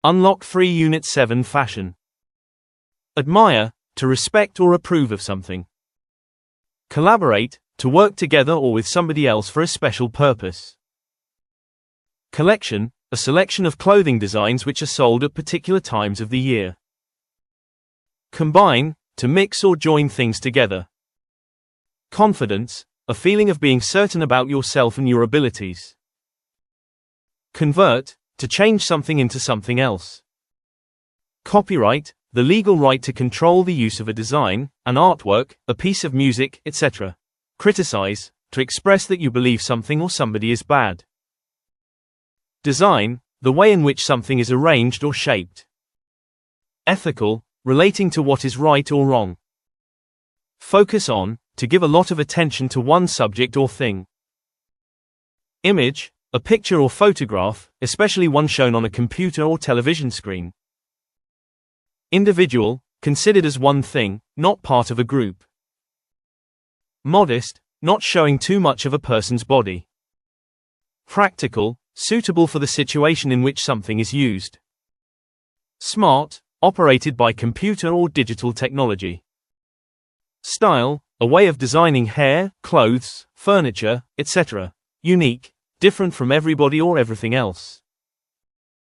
Unlock free Unit 7 fashion. Admire, to respect or approve of something. Collaborate, to work together or with somebody else for a special purpose. Collection, a selection of clothing designs which are sold at particular times of the year. Combine, to mix or join things together. Confidence, a feeling of being certain about yourself and your abilities. Convert, to change something into something else. Copyright, the legal right to control the use of a design, an artwork, a piece of music, etc. Criticize, to express that you believe something or somebody is bad. Design, the way in which something is arranged or shaped. Ethical, relating to what is right or wrong. Focus on, to give a lot of attention to one subject or thing. Image, a picture or photograph, especially one shown on a computer or television screen. Individual, considered as one thing, not part of a group. Modest, not showing too much of a person's body. Practical, suitable for the situation in which something is used. Smart, operated by computer or digital technology. Style, a way of designing hair, clothes, furniture, etc. Unique, different from everybody or everything else.